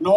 9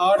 8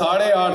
8:30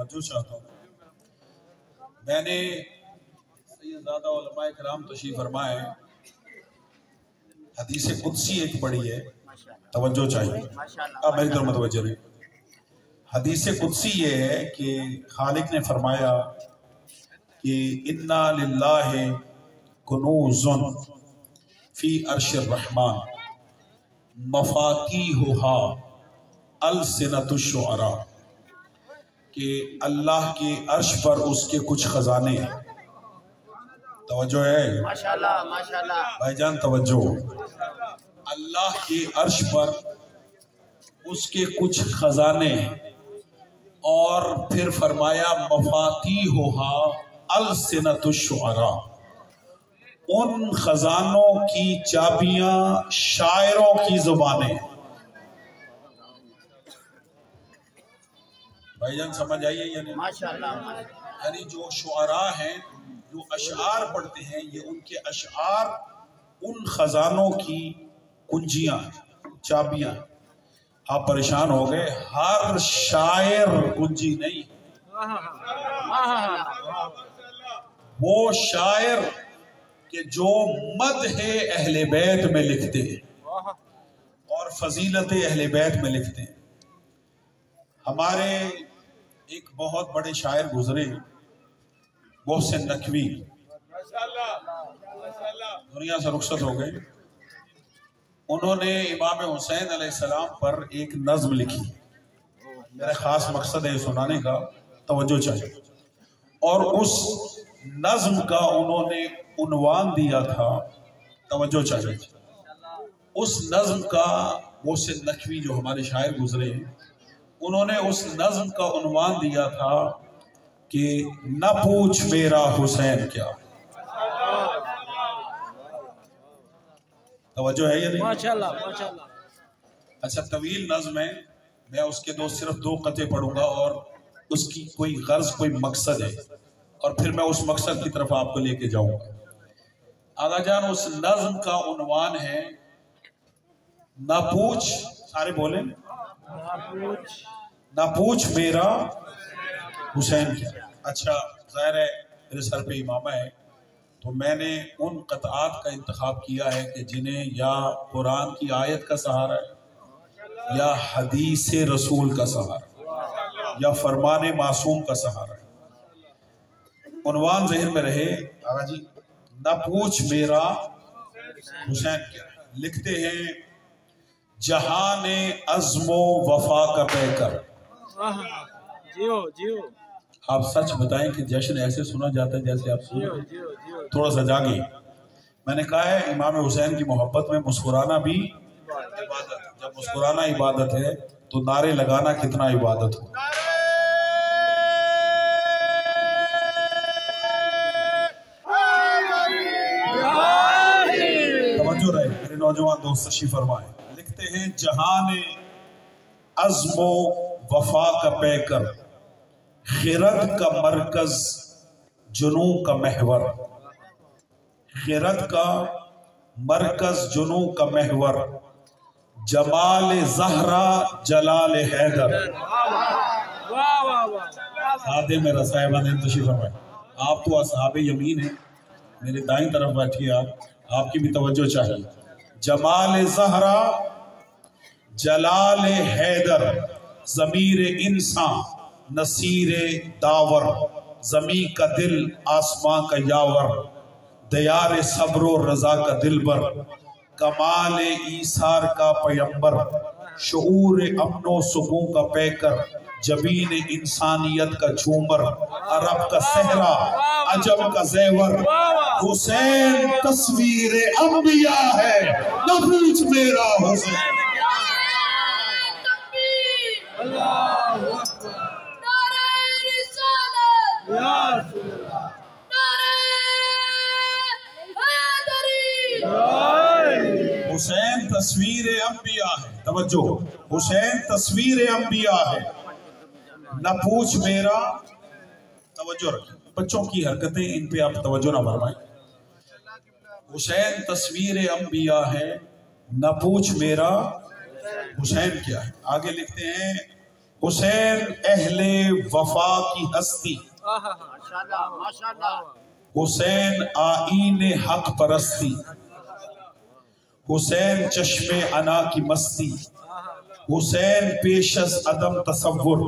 توجہ چاہتا ہوں. میں نے سیدزادہ علماء کرام تشریف فرمائے، حدیث قدسی ایک پڑھی ہے، توجہ چاہیے، اب میری طرف متوجہ رہے. حدیث قدسی یہ ہے کہ خالق نے فرمایا کہ اِنَّا لِلَّهِ کنوز فی عرش الرحمن مفاتیحها السنۃ الشعراء، کہ اللہ کے عرش پر اس کے کچھ خزانے ہیں. توجہ ہے ماشاءاللہ ماشاءاللہ بھائی جان، توجہ. اللہ کے عرش پر اس کے کچھ خزانے ہیں، اور پھر فرمایا مفاتیحها السنۃ الشعراء، ان خزانوں کی چابیاں شاعروں کی زبانیں. بھائی جان سمجھ آئیے یعنی ماشاءاللہ یعنی جو شعراء ہیں جو اشعار پڑھتے ہیں، یہ ان کے اشعار ان خزانوں کی کنجیاں ہیں، چابیاں ہیں. آپ پریشان ہو گئے، ہر شاعر کنجی نہیں، وہ شاعر کہ جو مدح اہل بیت میں لکھتے ہیں اور فضیلت اہل بیت میں لکھتے ہیں. ہمارے ایک بہت بڑے شاعر گزرے، محسن نقوی، دنیا سے رخصت ہو گئے. انہوں نے امام حسین علیہ السلام پر ایک نظم لکھی. میرا خاص مقصد ہے سنانے کا، توجہ چاہیے. اور اس نظم کا انہوں نے عنوان دیا تھا، توجہ چاہیے. اس نظم کا محسن نقوی جو ہمارے شاعر گزرے، انہوں نے اس نظم کا عنوان دیا تھا کہ نہ پوچھ میرا حسین کیا. توجہ ہے یا نہیں؟ ماشاءاللہ ماشاءاللہ. اچھا، طویل نظم ہے، میں اس کے صرف دو قطعے پڑھوں گا، اور اس کی کوئی غرض، کوئی مقصد ہے، اور پھر میں اس مقصد کی طرف آپ کو لے کے جاؤں گا. آقا جان، اس نظم کا عنوان ہے نہ پوچھ، سارے بولیں، نہ پوچھ میرا حسین کیا. اچھا، ظاہر ہے میرے سر پہ امامہ ہے، تو میں نے ان قطعات کا انتخاب کیا ہے کہ جنہیں یا قرآن کی آیت کا سہارا ہے، یا حدیث رسول کا سہارا، یا فرمان معصوم کا سہارا ہے. عنوان ذہن میں رہے آقا جی، نہ پوچھ میرا حسین کیا. لکھتے ہیں جہان عزم و وفا کا پیکر. جیو جیو آپ سچ بتائیں کہ جشن ایسے سنا جاتا ہے جیسے آپ سن، تھوڑا سا جاگے. میں نے کہا ہے امام حسین کی محبت میں مسکرانا بھی عبادت ہے. جب مسکرانا عبادت ہے تو نعرے لگانا کتنا عبادت ہو. توجہ رہے میرے نوجوان دوست، تشریف فرمائیں. لکھتے ہیں جہان عزم و وفا کا پیکر، خرد کا مرکز جنوں کا محور. خرد کا مرکز جنوں کا محور، جمال زہرا جلال حیدر. سادے میں رسائے بندے تشریف فرمائیں. آپ تو اصحاب یمین ہیں، میرے دائیں طرف بیٹھیے، آپ کی بھی توجہ چاہیے. جمال زہرا جلال حیدر، ضمیر انسان نصیر داور، زمیں کا دل آسمان کا یاور، دیار صبر و رضا کا دلبر، کمال ایثار کا پیمبر، شعور امن و سکون کا پیکر، جبین انسانیت کا جھومر، عرب کا صحرا عجم کا زیور. حسین تصویر انبیاء ہے، نہ پوچھ میرا حسین. حسین تصویر انبیاء ہے، توجہ، حسین تصویر انبیاء ہے، نہ پوچھ میرا. توجہ رکھیں، بچوں کی حرکتیں ان پہ آپ توجہ نہ فرمائیں. حسین تصویر انبیاء ہے، نہ پوچھ میرا حسین کیا ہے. آگے لکھتے ہیں حسین اہل وفا کی ہستی، ماشاءاللہ ماشاءاللہ حسین آئین حق پرستی، حسین چشم انا کی مستی، حسین پیش از عدم تصور،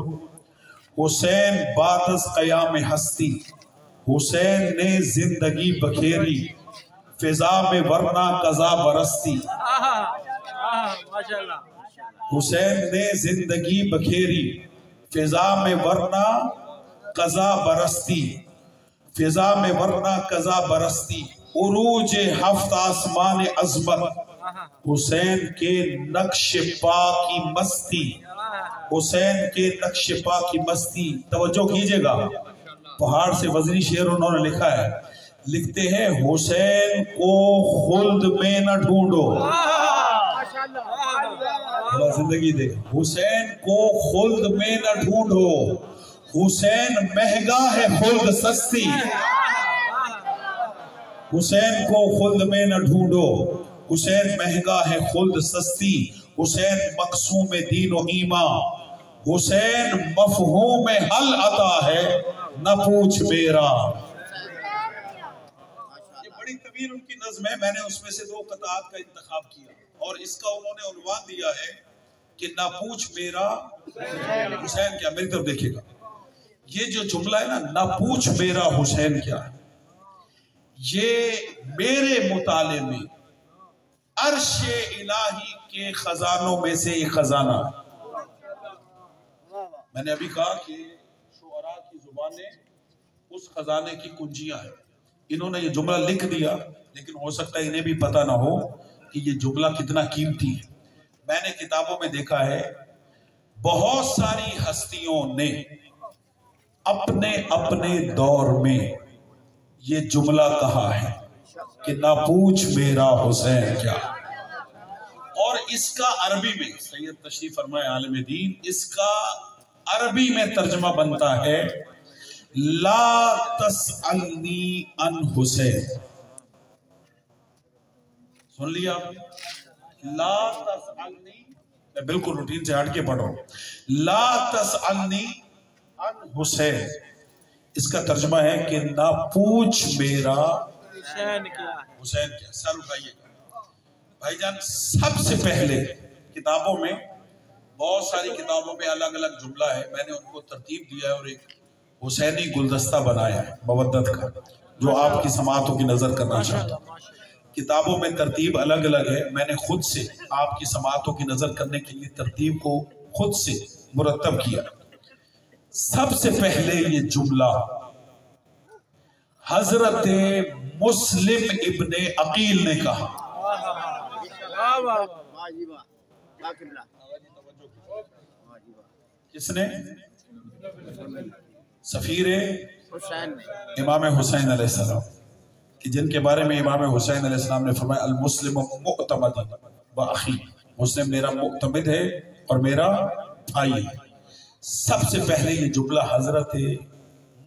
حسین بعد از قیام ہستی، حسین نے زندگی بکھیری فضا میں ورنہ قضا برستی، ماشاءاللہ حسین نے زندگی بکھیری فضا میں ورنہ قضا برستی، فضا میں ورنہ قضا برستی، عروج ہفت آسمان عظمت، حسین کے نقش پا کی مستی، حسین کے نقش پا کی مستی۔ توجہ کیجئے گا، پہاڑ سے وزنی شعر انہوں نے لکھا ہے، لکھتے ہیں حسین کو خلد میں نہ ڈھونڈو، اللہ زندگی دے، حسین کو خلد میں نہ ڈھونڈو، حسین مہنگا ہے خلد سستی، حسین کو خلد میں نہ ڈھونڈو، حسین مہنگا ہے خلد سستی، حسین مقسوم دین و ایمان، حسین مفہوم حل عطا ہے نہ پوچھ میرا۔ یہ بڑی طویل ان کی نظم ہے، میں نے اس میں سے 2 قطعات کا انتخاب کیا اور اس کا انہوں نے عنوان دیا ہے کہ نہ پوچھ میرا حسین کیا۔ میری طرف دیکھیے گا، یہ جو جملہ ہے نا، نہ پوچھ میرا حسین کیا ہے، یہ میرے مطالعے میں عرش الہی کے خزانوں میں سے ایک خزانہ۔ میں نے ابھی کہا کہ شعراء کی زبانیں اس خزانے کی کنجیاں ہیں۔ انہوں نے یہ جملہ لکھ دیا، لیکن ہو سکتا ہے انہیں بھی پتہ نہ ہو کہ یہ جملہ کتنا قیمتی ہے۔ میں نے کتابوں میں دیکھا ہے بہت ساری ہستیوں نے اپنے اپنے دور میں یہ جملہ کہا ہے کہ نہ پوچھ میرا حسین کیا، اور اس کا عربی میں سید تشریف فرمائے عالم دین، اس کا عربی میں ترجمہ بنتا ہے لا تسألنی عن حسین۔ سن لیا آپ نے؟ لا تسألنی، میں بالکل روٹین سے ہٹ کے پڑھ رہا ہوں، لا تسألنی عن حسین، اس کا ترجمہ ہے کہ نہ پوچھ میرا حسین کیا ہے۔ حسین کیا۔ سر اٹھائیے گا بھائی جان، سب سے پہلے کتابوں میں، بہت ساری کتابوں میں الگ الگ جملہ ہے، میں نے ان کو ترتیب دیا ہے اور ایک حسینی گلدستہ بنایا ہے مودت کا، جو آپ کی سماعتوں کی نظر کرنا چاہتا ہوں۔ کتابوں میں ترتیب الگ الگ ہے، میں نے خود سے آپ کی سماعتوں کی نظر کرنے کے لیے ترتیب کو خود سے مرتب کیا۔ سب سے پہلے یہ جملہ حضرت مسلم ابن عقیل نے کہا۔ کس نے؟ سفیر امام حسین علیہ السلام، کہ جن کے بارے میں امام حسین علیہ السلام نے فرمایا المسلم معتمد و اخی، مسلم میرا معتمد ہے اور میرا بھائی ہے۔ سب سے پہلے یہ جملہ حضرت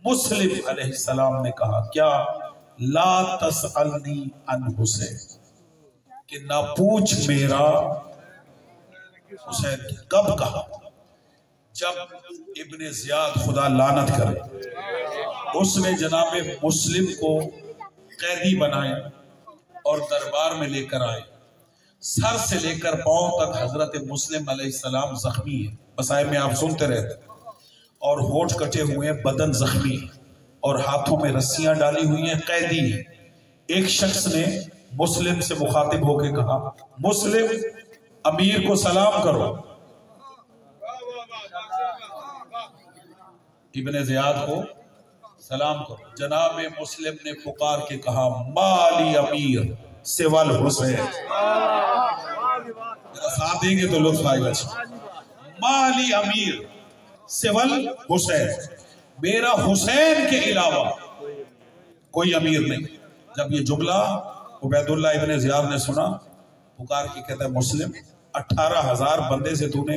مسلم علیہ السلام نے کہا، کیا؟ لا تسألنی عن حسین، کہ نہ پوچھ میرا حسین۔ کب کہا؟ جب ابن زیاد خدا لعنت کرے اس نے جناب مسلم کو قیدی بنائے اور دربار میں لے کر آئے، سر سے لے کر پاؤں تک حضرت مسلم علیہ السلام زخمی ہے، مسائب میں آپ سنتے رہتے، اور ہونٹ کٹے ہوئے ہیں، بدن زخمی ہے اور ہاتھوں میں رسیاں ڈالی ہوئی ہیں، قیدی ہیں۔ ایک شخص نے مسلم سے مخاطب ہو کے کہا، مسلم امیر کو سلام کرو۔ ابن زیاد کو سلام کرو۔ جناب مسلم نے پکار کے کہا، مالی امیر سوال حسین۔ میرا ساتھ دیں گے تو لطف آئے گا۔ مالی امیر سوال حسین، میرا حسین کے علاوہ کوئی امیر نہیں۔ جب یہ جملہ عبید اللہ ابن زیاد نے سنا، پکار کے کہتا ہے، مسلم 18,000 بندے سے تو نے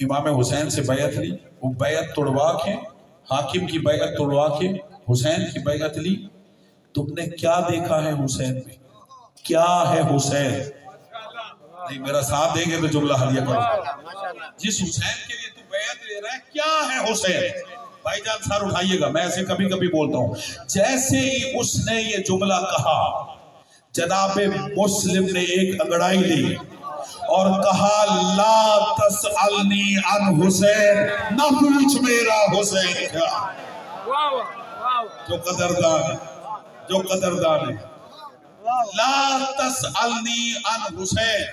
امام حسین سے بیعت لی، وہ بیعت توڑوا کے، حاکم کی بیعت توڑوا کے حسین کی بیعت لی، تم نے کیا دیکھا ہے حسین میں؟ کیا ہے حسین؟ نہیں میرا ساتھ دیں گے تو جملہ ہدیہ کرو. جس حسین کے لیے تو بیعت لے رہا ہے کیا ہے حسین؟ بھائی جان سر اٹھائیے گا، میں ایسے کبھی کبھی بولتا ہوں. جیسے ہی اس نے یہ جملہ کہا جناب مسلم نے ایک انگڑائی لی اور کہا لا تسألنی عن حسین، نہ پوچھ میرا حسین کیا. جو قدردان ہے، جو قدردان ہے، لا تسألنی عن حسین،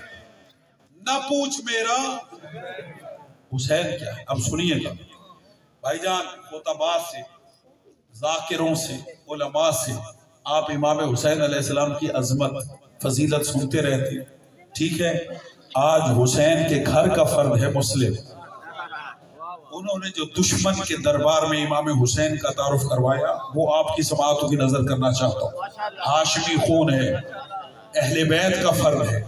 نہ پوچھ میرا حسین کیا ہے. اب سنیے گا بھائی جان، خطباء سے، ذاکروں سے، علماء سے آپ امام حسین علیہ السلام کی عظمت فضیلت سنتے رہتے ہیں، ٹھیک ہے. آج حسین کے گھر کا فرد ہے مسلم، انہوں نے جو دشمن کے دربار میں امام حسین کا تعارف کروایا وہ آپ کی سماعتوں کی نظر کرنا چاہتا ہوں. ہاشمی خون ہے، اہل بیت کا فرد ہے.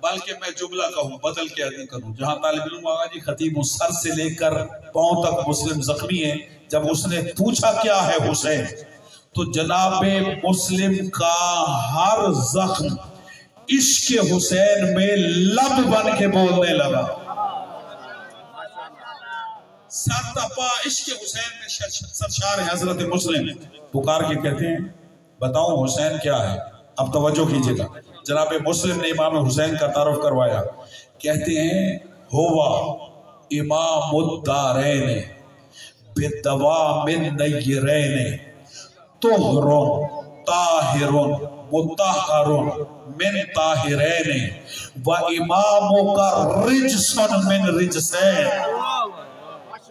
بلکہ میں جملہ کہوں بدل کے عدی کروں. جہاں طالب علم آگا جی خطیب سر سے لے کر پاؤں تک مسلم زخمی ہے، جب اس نے پوچھا کیا ہے حسین تو جناب مسلم کا ہر زخم عشق حسین میں لب بن کے بولنے لگا. سر تپا عشق حسین میں سرشار حضرت مسلم پکار کے کہتے ہیں بتاؤں حسین کیا ہے. اب توجہ کیجئے گا، جناب مسلم نے امام حسین کا تعارف کروایا. کہتے ہیں ہوا امام الدارین بدوام النیرین طہر طاہر مطہر من طاہرین و امامک رجس من رجسین.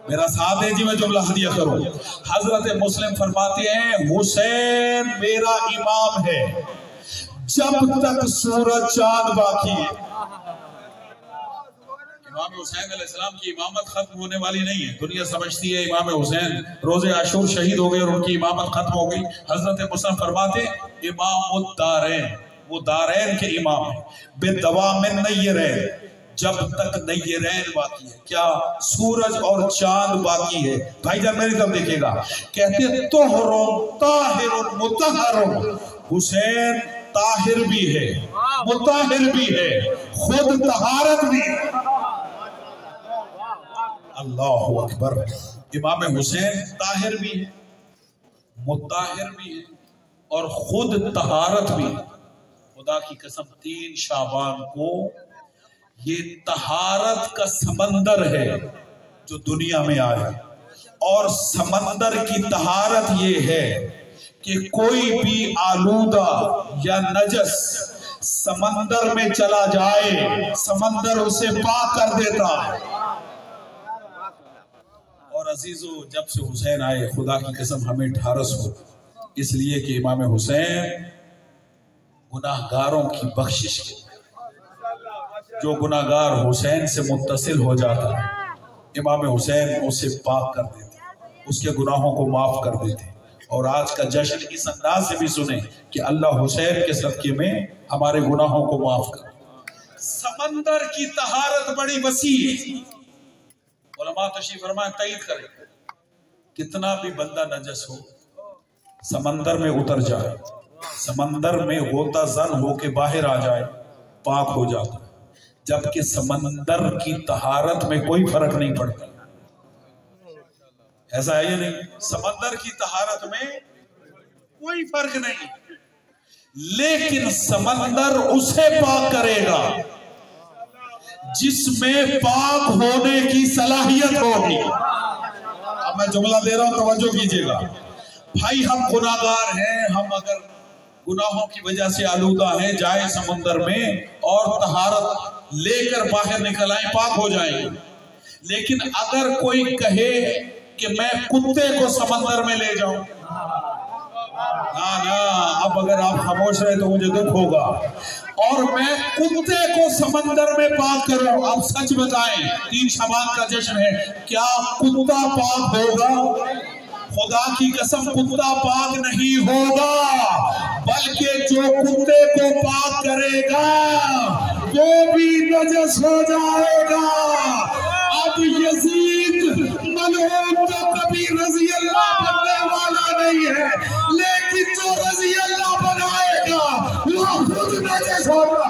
میرا ساتھ ہے جی، میں جملہ ہدیہ کروں. حضرت مسلم فرماتے ہیں حسین میرا امام ہے جب تک سورج چاند باقی ہے. امام حسین علیہ السلام کی امامت ختم ہونے والی نہیں ہے. دنیا سمجھتی ہے امام حسین روز عاشور شہید ہو گئے اور ان کی امامت ختم ہو گئی. حضرت مسلم فرماتے امام الدارین، وہ دارین کے امام ہیں، بدوام النیرین، جب تک نیرین باقی ہے. کیا؟ سورج اور چاند باقی ہے. بھائی جان میری طرف دیکھے گا، کہتے ہیں طہر طاہر مطہر. حسین طاہر بھی ہے، مطہر بھی ہے، خود طہارت بھی. اللہ اکبر. امام حسین طاہر بھی ہے، مطہر بھی ہے اور خود طہارت بھی. خدا کی قسم 3 شعبان کو یہ طہارت کا سمندر ہے جو دنیا میں آیا. اور سمندر کی طہارت یہ ہے کہ کوئی بھی آلودہ یا نجس سمندر میں چلا جائے سمندر اسے پاک کر دیتا ہے. اور عزیزو جب سے حسین آئے خدا کی قسم ہمیں ڈھارس ہو، اس لیے کہ امام حسین گناہگاروں کی بخشش کی. جو گناہگار حسین سے متصل ہو جاتا امام حسین اسے پاک کر دیتے، اس کے گناہوں کو معاف کر دیتے. اور آج کا جشن اس انداز سے بھی سنیں کہ اللہ حسین کے صدقے میں ہمارے گناہوں کو معاف کر. سمندر کی طہارت بڑی وسیع ہے. علماء تشریف فرمائیں تائید کریں، کتنا بھی بندہ نجس ہو سمندر میں اتر جائے، سمندر میں غوطہ زن ہو کے باہر آ جائے پاک ہو جاتا. جبکہ سمندر کی طہارت میں کوئی فرق نہیں پڑتا. ایسا ہے یا نہیں؟ سمندر کی طہارت میں کوئی فرق نہیں، لیکن سمندر اسے پاک کرے گا جس میں پاک ہونے کی صلاحیت ہوگی. اب میں جملہ دے رہا ہوں توجہ کیجئے گا. بھائی ہم گناہگار ہیں، ہم اگر گناہوں کی وجہ سے آلودہ ہیں، جائیں سمندر میں اور طہارت لے کر باہر نکل آئیں پاک ہو جائیں گے. لیکن اگر کوئی کہے کہ میں کتے کو سمندر میں لے جاؤں، نا اب اگر آپ خاموش رہے تو مجھے دکھ ہوگا. اور میں کتے کو سمندر میں پاک کروں، آپ سچ بتائیں 3 شعبان کا جشن ہے، کیا کتا پاک ہوگا؟ خدا کی قسم کتا پاک نہیں ہوگا، بلکہ جو کتے کو پاک کرے گا وہ بھی نجس ہو جائے گا. اب یزید ملعون تو کبھی رضی اللہ بننے والا نہیں ہے، لیکن جو رضی اللہ بنائے گا وہ خود نجس ہوگا.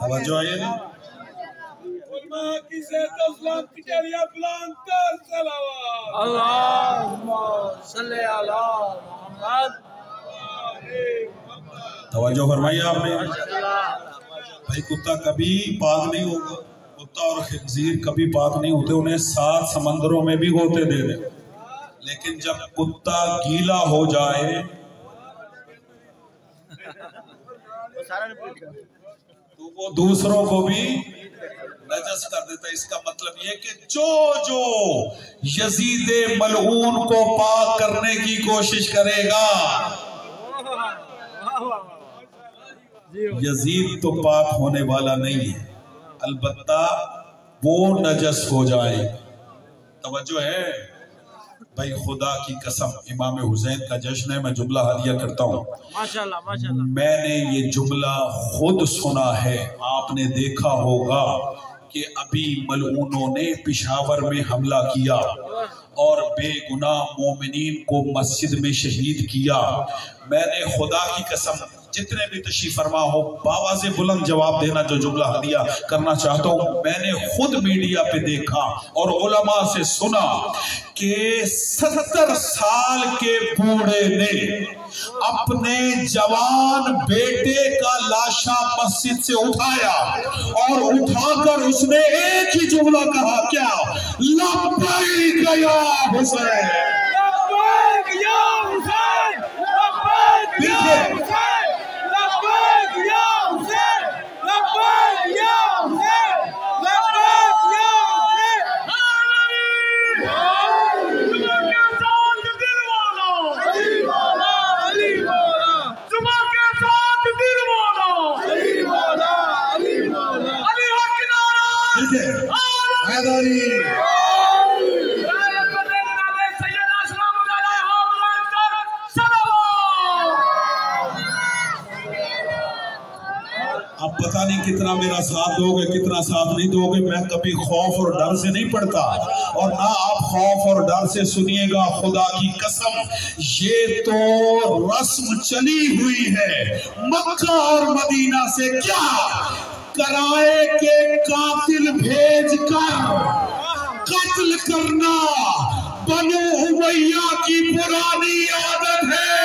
توجہ ہے نا اللہم صلی علی محمد توجہ فرمائی آپ نے بھائی کتا کبھی پاک نہیں ہوگا کتا اور خنزیر کبھی پاک نہیں ہوتے انہیں 7 سمندروں میں بھی غوطے دے دیں لیکن جب کتا گیلا ہو جائے تو وہ دوسروں کو بھی نجس کر دیتا ہے اس کا مطلب یہ کہ جو یزید ملعون کو پاک کرنے کی کوشش کرے گا یزید تو پاک ہونے والا نہیں ہے البتہ وہ نجس ہو جائے توجہ ہے بھائی خدا کی قسم امام حسین کا جشن ہے میں جملہ حالیہ کرتا ہوں ماشاءاللہ ماشاءاللہ میں نے یہ جملہ خود سنا ہے آپ نے دیکھا ہوگا کہ ابھی ملعونوں نے پشاور میں حملہ کیا اور بے گناہ مومنین کو مسجد میں شہید کیا میں نے خدا کی قسم جتنے بھی تشریف فرما ہو باواز بلند جواب دینا جو جملہ ہدیہ کرنا چاہتا ہوں میں نے خود میڈیا پہ دیکھا اور علماء سے سنا کہ 70 سال کے بوڑھے نے اپنے جوان بیٹے کا لاشا مسجد سے اٹھایا اور اٹھا کر اس نے ایک ہی جملہ کہا کیا لبیک یا حسین لبیک یا حسین لبیک یا حسین لبیک یا حسین لبیک یا حسین لبیک یا حسین اب پتہ نہیں کتنا میرا ساتھ دو گے کتنا ساتھ نہیں دو گے میں کبھی خوف اور ڈر سے نہیں پڑھتا اور نہ آپ خوف اور ڈر سے سنیے گا خدا کی قسم یہ تو رسم چلی ہوئی ہے مکہ اور مدینہ سے کیا کرائے کے قاتل بھیج کر قتل کرنا بنو امیہ کی پرانی عادت ہے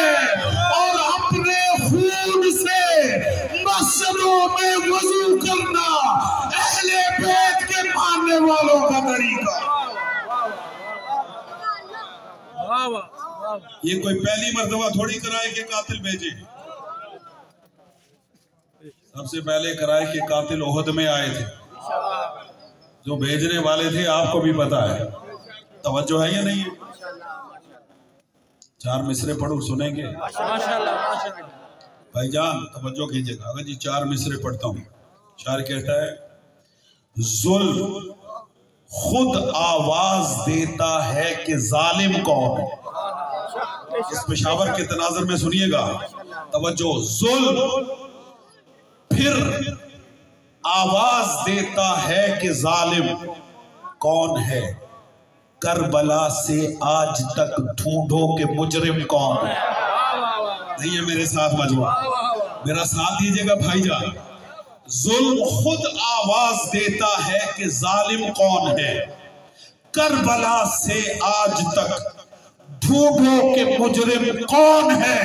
اور اپنے خون سے مسجدوں میں وضو کرنا اہل بیت کے ماننے والوں کا طریقہ یہ کوئی پہلی مرتبہ تھوڑی کرائے کہ قاتل بھیجے سب سے پہلے کرائے کہ قاتل احد میں آئے تھے جو بھیجنے والے تھے آپ کو بھی پتا ہے توجہ ہے یا نہیں ہے 4 مصرے پڑھو سنیں گے بھائی جان توجہ کیجئے گا اگر جی 4 مصرے پڑھتا ہوں شاعر کہتا ہے ظلم خود آواز دیتا ہے کہ ظالم کون ہے اس پشاور کے تناظر میں سنیے گا توجہ ظلم پھر آواز دیتا ہے کہ ظالم کون ہے کربلا سے آج تک ڈھونڈو کہ مجرم کون ہے نہیں ہے میرے ساتھ مجموعہ میرا ساتھ دیجئے گا بھائی جان ظلم خود آواز دیتا ہے کہ ظالم کون ہے کربلا سے آج تک ڈھونڈو کہ مجرم کون ہے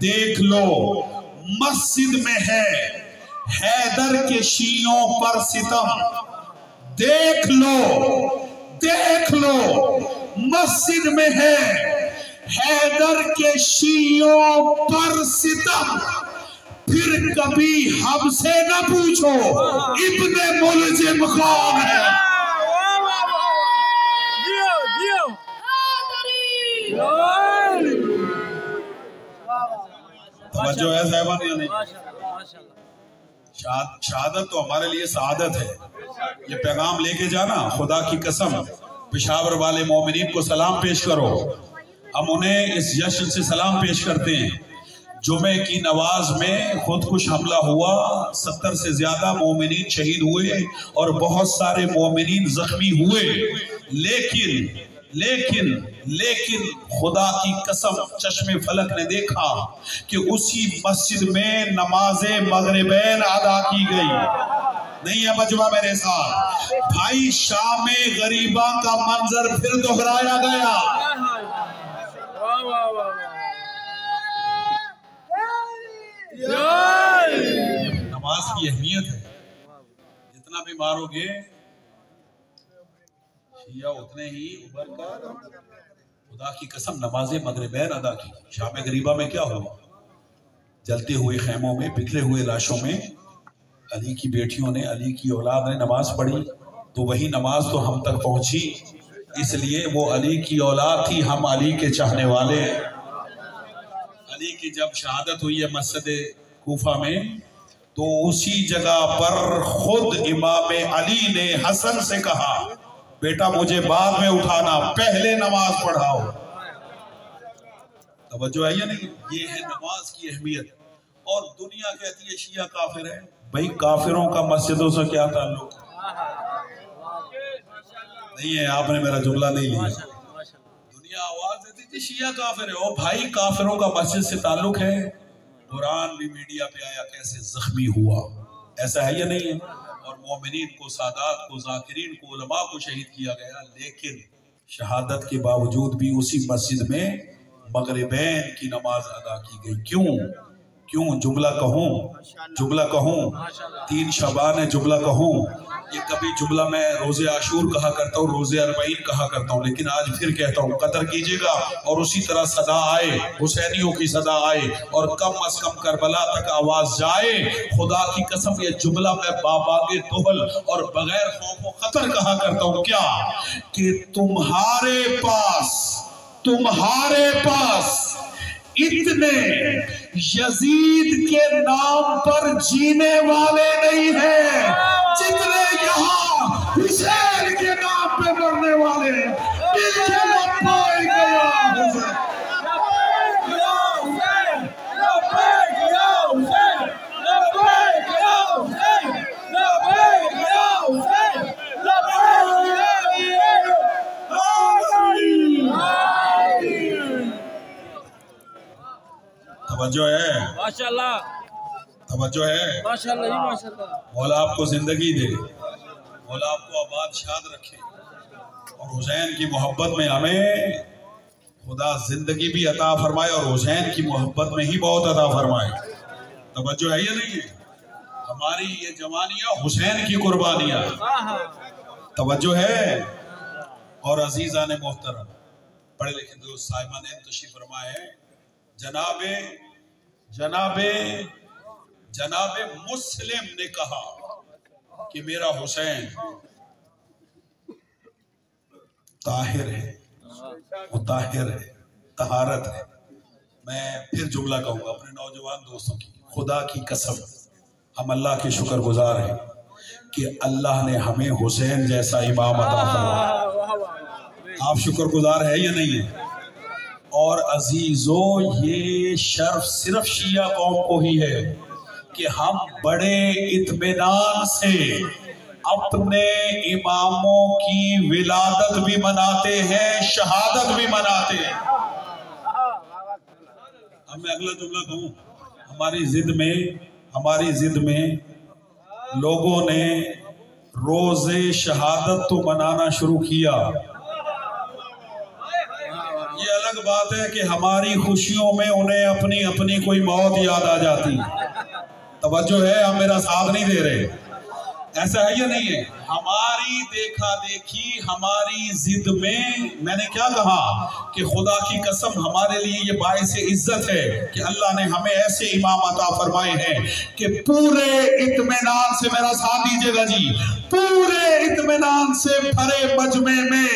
دیکھ لو مسجد میں ہے حیدر کے شیعوں پر ستم دیکھ لو مسجد میں ہے حیدر کے شیعوں پر ستم پھر کبھی ہم سے نہ پوچھو ابن ملجم کون ہے توجہ ہے صاحبان یا نہیں شہادت تو ہمارے لیے سعادت ہے یہ پیغام لے کے جانا خدا کی قسم پشاور والے مومنین کو سلام پیش کرو ہم انہیں اس جشن سے سلام پیش کرتے ہیں جمعے کی نواز میں خودکش حملہ ہوا 70 سے زیادہ مومنین شہید ہوئے اور بہت سارے مومنین زخمی ہوئے لیکن خدا کی قسم چشم فلک نے دیکھا کہ اسی مسجد میں نماز مغربین ادا کی گئی. نہیں ہے مجمع میرے ساتھ؟ بھائی شام غریبہ کا منظر پھر دہرایا گیا. نماز کی اہمیت ہے. جتنا بھی مارو گے شیعہ اتنے ہی ابھر کر. خدا کی قسم نماز مغربین ادا کی. شام غریبہ میں کیا ہوا؟ جلتے ہوئے خیموں میں، بکھرے ہوئے لاشوں میں علی کی بیٹیوں نے، علی کی اولاد نے نماز پڑھی. تو وہی نماز تو ہم تک پہنچی، اس لیے وہ علی کی اولاد تھی، ہم علی کے چاہنے والے. علی کی جب شہادت ہوئی ہے مسجد کوفہ میں، تو اسی جگہ پر خود امام علی نے حسن سے کہا بیٹا مجھے بعد میں اٹھانا، پہلے نماز پڑھاؤ. توجہ ہے یا نہیں؟ یہ ہے نماز کی اہمیت. اور دنیا کہتی ہے شیعہ کافر ہے. بھئی کافروں کا مسجدوں سے کیا تعلق؟ نہیں ہے، آپ نے میرا جملہ نہیں لیا. دنیا آواز دیتی تھی شیعہ کافر ہے. او بھائی کافروں کا مسجد سے تعلق ہے. قرآن بھی میڈیا پہ آیا کیسے زخمی ہوا. ایسا ہے یا نہیں ہے؟ اور مومنین کو، سادات کو، ذاکرین کو، علماء کو شہید کیا گیا. لیکن شہادت کے باوجود بھی اسی مسجد میں مغربین کی نماز ادا کی گئی. کیوں؟ جملہ کہوں 3 شعبان ہے. جملہ کہوں یہ کبھی جملہ میں روز عاشور کہا کرتا ہوں، روز اربعین کہا کرتا ہوں، لیکن آج پھر کہتا ہوں قدر کیجئے گا. اور اسی طرح صدا آئے، حسینیوں کی صدا آئے، اور کم از کم کربلا تک آواز جائے. خدا کی قسم یہ جملہ میں باباگے دہل اور بغیر خوف و خطر کہا کرتا ہوں. کیا کہ تمہارے پاس اتنے یزید کے نام پر جینے والے نہیں ہیں جتنے یہاں حسین کے نام پہ مرنے والے ہیں. توجہ ہے مولا آپ کو زندگی دے، مولا آپ کو آباد شاد رکھے، اور حسین کی محبت میں ہمیں خدا زندگی بھی عطا فرمائے اور حسین کی محبت میں ہی بہت عطا فرمائے. توجہ ہے یا نہیں ہے؟ ہماری یہ جوانیاں حسین کی قربانیاں. توجہ ہے. اور عزیزان محترم، پڑھے لکھے دوست صاحبان تشریف فرمائے ہیں. جناب مسلم نے کہا کہ میرا حسین طاہر ہے، وہ طاہر ہے، طہارت ہے. میں پھر جملہ کہوں گا اپنے نوجوان دوستوں کی. خدا کی قسم ہم اللہ کے شکر گزار ہیں کہ اللہ نے ہمیں حسین جیسا امام عطا فرمایا. آپ شکر گزار ہے یا نہیں ہے؟ اور عزیزو یہ شرف صرف شیعہ قوم کو ہی ہے کہ ہم بڑے اطمینان سے اپنے اماموں کی ولادت بھی مناتے ہیں، شہادت بھی مناتے ہیں. اب میں اگلا جملہ کہوں. ہماری ضد میں لوگوں نے روز شہادت تو منانا شروع کیا. یہ الگ بات ہے کہ ہماری خوشیوں میں انہیں اپنی کوئی موت یاد آ جاتی. توجہ ہے، ہم میرا ساتھ نہیں دے رہے. ایسا ہے یا نہیں ہے؟ ہماری دیکھا دیکھی، ہماری ضد میں نے کیا کہا کہ خدا کی قسم ہمارے لیے یہ باعث عزت ہے کہ اللہ نے ہمیں ایسے امام عطا فرمائے ہیں کہ پورے اطمینان سے، میرا ساتھ دیجیے گا جی، پورے اطمینان سے بھرے مجمع میں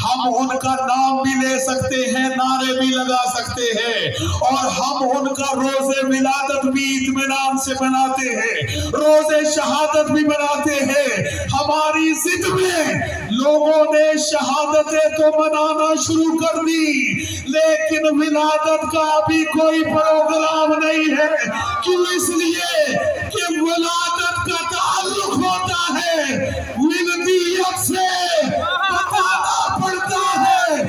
ہم ان کا نام بھی لے سکتے ہیں، نعرے بھی لگا سکتے ہیں، اور ہم ان کا روز ولادت بھی اطمینان سے مناتے ہیں، روز شہادت بھی مناتے ہیں. ہماری ضد میں لوگوں نے شہادتیں تو منانا شروع کر دی، لیکن ولادت کا ابھی کوئی پروگرام نہیں ہے. کیوں؟ اس لیے کہ ولادت کا تعلق ہوتا ہے ولدیت سے. بتانا پڑتا ہے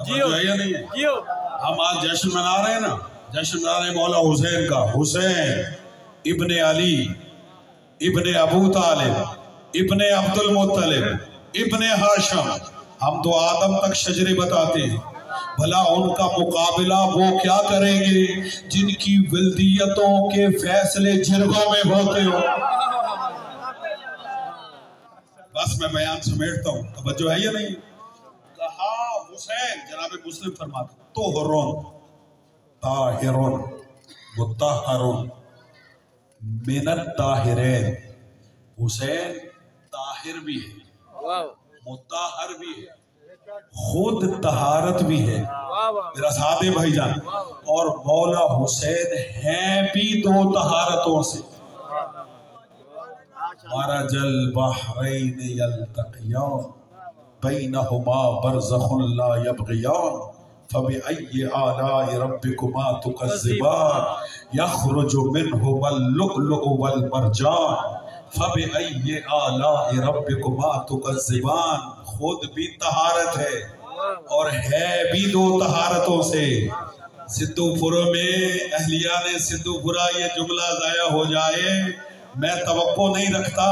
توجہ ہے یا نہیں ہے؟ ہم آج جشن منا رہے ہیں نا، جشن منا رہے ہیں مولا حسین کا، حسین ابن علی ابن ابو طالب ابن عبد المطلب ابن ہاشم. ہم تو آدم تک شجرے بتاتے ہیں، بھلا ان کا مقابلہ وہ کیا کریں گے جن کی ولدیتوں کے فیصلے جرگوں میں ہوتے ہو. بس میں بیان سمیٹتا ہوں، توجہ ہے یا نہیں؟ کہا حسین، جناب مسلم فرماتے طہرن طاہرن مطہرن من الطاہرین. حسین طاہر بھی ہے، مطہر بھی ہے، خود طہارت بھی ہے میرا ساتھ بھائی جان، اور مولا حسین ہیں بھی دو طہارتوں سے. مرج البحرین یلتقیان بینہما برزخ لا یبغیان فبأی آلاء ربکما تکذبان یخرج منہما اللؤلؤ والمرجان فبأی آلاء ربکما تکذبان. خود بھی طہارت ہے اور ہے بھی دو طہارتوں سے. سدھو پورہ میں اہلیان سدھو پورہ یہ جملہ ضائع ہو جائے میں توقع نہیں رکھتا.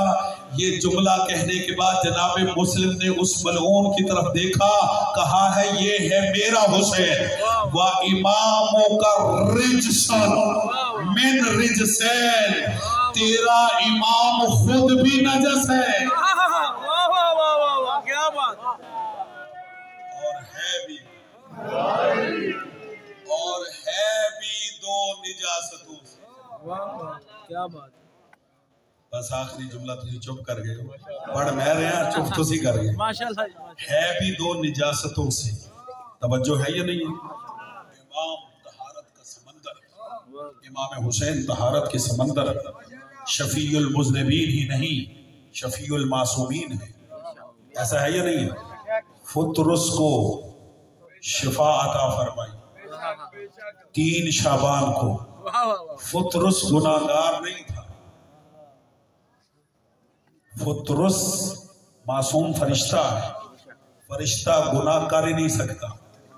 یہ جملہ کہنے کے بعد جناب مسلم نے اس ملعون کی طرف دیکھا، کہا ہے یہ ہے میرا حسین. وَإِمَامُكَ رِجْسٌ مِّن رِجْسَيْنِ، تیرا امام خود بھی نجس ہے اور ہے بھی دو نجاستوں سے. کیا بات. بس آخری جملہ تھی چپ کر گئے، پڑھ میں رہے ہیں چپ تو سی کر گئے. ہے بھی دو نجاستوں سے. توجہ ہے یا نہیں؟ امام طہارت کا سمندر، امام حسین طہارت کے سمندر، شفیع المذنبین ہی نہیں شفیع المعصومین ہے. ایسا ہے یا نہیں؟ فطرس کو شفا عطا فرمائی. 3 شعبان کو فطرس گناہگار نہیں تھا، فطرس معصوم فرشتہ ہے، فرشتہ گناہ کر ہی نہیں سکتا،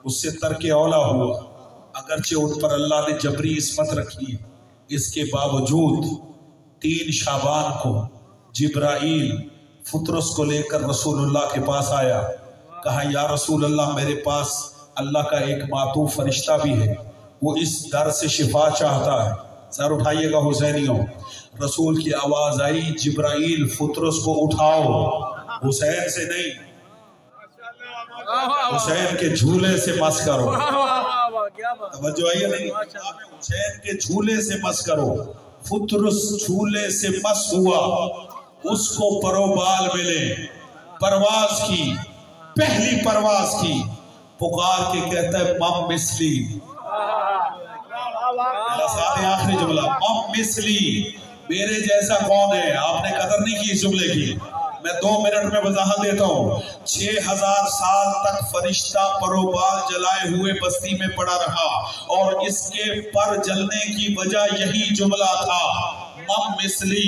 اس سے ترک اولا ہوا. اگرچہ ان پر اللہ نے جبری عصمت رکھی، اس کے باوجود 3 شعبان کو جبرائیل فطرس کو لے کر رسول اللہ کے پاس آیا. کہا یا رسول اللہ، میرے پاس اللہ کا ایک معطوف فرشتہ بھی ہے، وہ اس در سے شفا چاہتا ہے. سر اٹھائیے گا حسینیوں. رسول کی آواز آئی، جبرائیل فطرس کو اٹھاؤ، حسین سے نہیں، حسین کے جھولے سے مس کرو. توجہ آئیے نہیں؟ حسین کے جھولے سے مس کرو. فطرس جھولے سے مس ہوا، اس کو پرو بال ملے، پرواز کی، پہلی پرواز کی. پکار کے کہتا ہے مم مثلی. میرا ساتھ آخری جملہ، مم مثلی، میرے جیسا کون ہے؟ آپ نے قدر نہیں کی اس جملے کی. میں 2 منٹ میں وضاحت دیتا ہوں. 6000 سال تک فرشتہ پروبال جلائے ہوئے بستی میں پڑا رہا، اور اس کے پر جلنے کی وجہ یہی جملہ تھا، مم مثلی،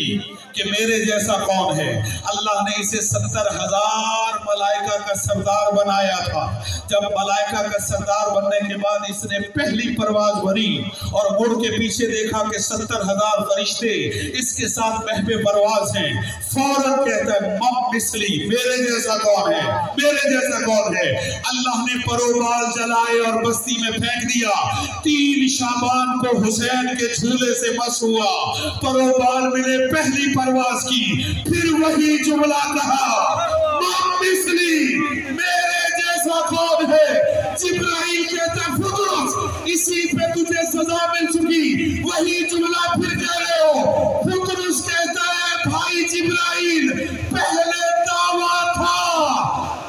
کہ میرے جیسا کون ہے. اللہ نے اسے 70,000 ملائکہ کا سردار بنایا تھا. جب ملائکہ کا سردار بننے کے بعد اس نے پہلی پرواز بھری اور مڑ کے پیچھے دیکھا کہ 70,000 فرشتے اس کے ساتھ محب پرواز ہیں. فوراً کہتا ہے مم مثلی، میرے جیسا کون ہے، میرے جیسا کون ہے. اللہ نے پروبال جلائے اور بستی میں پھینک دیا. 3 شعبان کو حسین کے جھولے سے مس ہوا، پروبال ملے، پہلی پرواز کی. پھر وہی جملہ کہا مم مثلی، میرے جیسا کون ہے. جبرائیل کہتا ہے فطرس، اسی پہ تجھے سزا مل چکی. وہی جملہ پھر کہہ رہے ہو. فطرس کہتا ہے بھائی جبرائیل، پہلے دعویٰ تھا،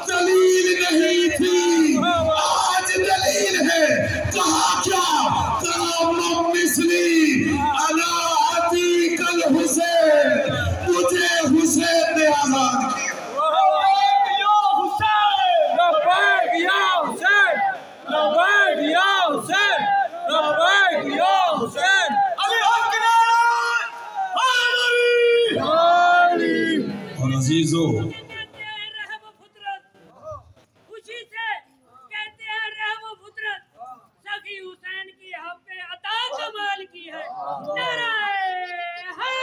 دلیل نہیں تھی، آج دلیل ہے. کہا کیا؟ کہا مم مثلی انا عتیق الحسین، مجھے حسین نے آزاد کیا. یا حسین، لبیک یا حسین.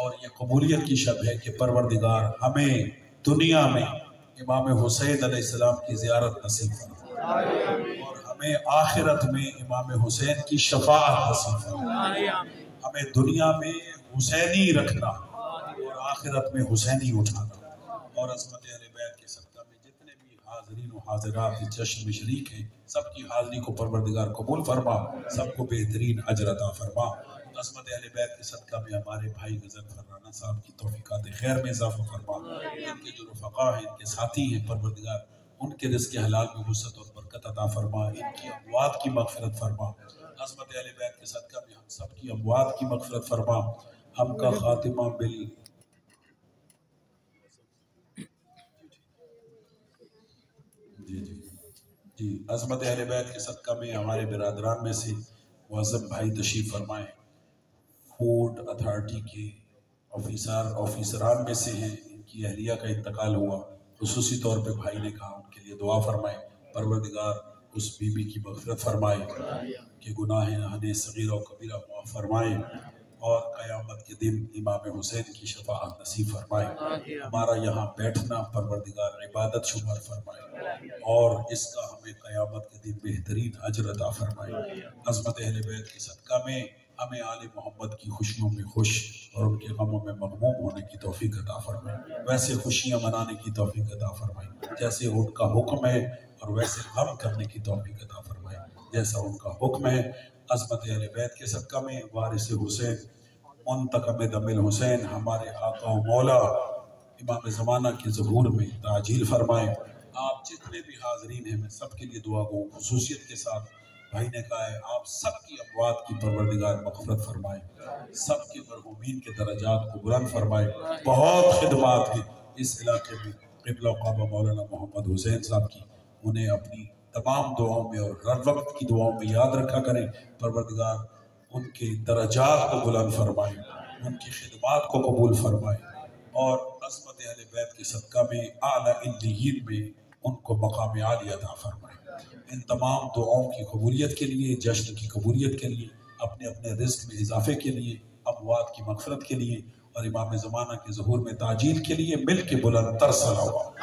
اور یہ قبولیت کی شب ہے کہ پروردگار ہمیں دنیا میں امام حسین علیہ السلام کی زیارت نصیب فرما اور ہمیں آخرت میں امام حسین کی شفاعت نصیب فرما، ہمیں دنیا میں حسینی رکھنا اور آخرت میں حسینی اٹھانا، اور عظمت اہل بیت کے صدقہ میں جتنے بھی حاضرین و حاضرات اس جشن میں شریک ہیں سب کی حاضری کو پروردگار قبول فرما، سب کو بہترین اجر عطا فرما۔ عظمت اہل بیت کے صدقہ میں ہمارے بھائی غزنفر رانا صاحب کی توفیقات خیر میں اضافہ فرما، ان کے جو رفقا ہیں، ان کے ساتھی ہیں، پروردگار ان کے رزق حلال میں وسعت اور برکت عطا فرما، ان کی اموات کی مغفرت فرما۔ عظمت اہل بیت کے صدقہ میں ہم سب کی اموات کی مغفرت فرما، ہم کا خاتمہ جی عظمت اہل بیت کے صدقہ میں ہمارے برادران میں سے معظم بھائی تشریف فرمائیں، فوڈ اتھارٹی کے آفیسران میں سے ہیں، ان کی اہلیہ کا انتقال ہوا، خصوصی طور پہ بھائی نے کہا ان کے لیے دعا فرمائیں، پروردگار اس بی بی کی مغفرت فرمائے، کہ گناہ صغیرہ و کبیرہ معاف فرمائے، اور قیامت کے دن امام حسین کی شفاعت نصیب فرمائے۔ ہمارا یہاں بیٹھنا پروردگار عبادت شمار فرمائے، اور اس کا ہمیں قیامت کے دن بہترین اجر عطا فرمائے۔ عظمت اہل بیت کے صدقہ میں ہمیں آل محمد کی خوشیوں میں خوش اور ان کے غموں میں مغموم ہونے کی توفیق عطا فرمائے، ویسے خوشیاں منانے کی توفیق عطا فرمائے جیسے ان کا حکم ہے، اور ویسے غم کرنے کی توفیق عطا فرمائے جیسا ان کا حکم ہے۔ عظمت اہل بیت کے صدقہ میں وارث حسین منتقم دم الحسین ہمارے آقا و مولا امام زمانہ کے ظہور میں تعجیل فرمائے۔ آپ جتنے بھی حاضرین ہیں میں سب کے لیے دعا گو، خصوصیت کے ساتھ بھائی نے کہا ہے آپ سب کی اموات کی پروردگار مغفرت فرمائے، سب کے مرحومین کے درجات کو بلند فرمائے۔ بہت خدمات ہیں اس علاقے میں قبلہ کعبہ مولانا محمد حسین صاحب کی، انہیں اپنی تمام دعاؤں میں اور ہر وقت کی دعاؤں میں یاد رکھا کریں، پروردگار ان کے درجات کو بلند فرمائے، ان کی خدمات کو قبول فرمائے، اور عظمت اہل بیت کے صدقہ میں اعلیٰ علیین میں ان کو مقام عالی عطا فرمائے۔ ان تمام دعاؤں کی قبولیت کے لیے، جشن کی قبولیت کے لیے، اپنے اپنے رزق میں اضافے کے لیے، اموات کی مغفرت کے لیے، اور امام زمانہ کے ظہور میں تعجیل کے لیے مل کے بلند تر صلوات۔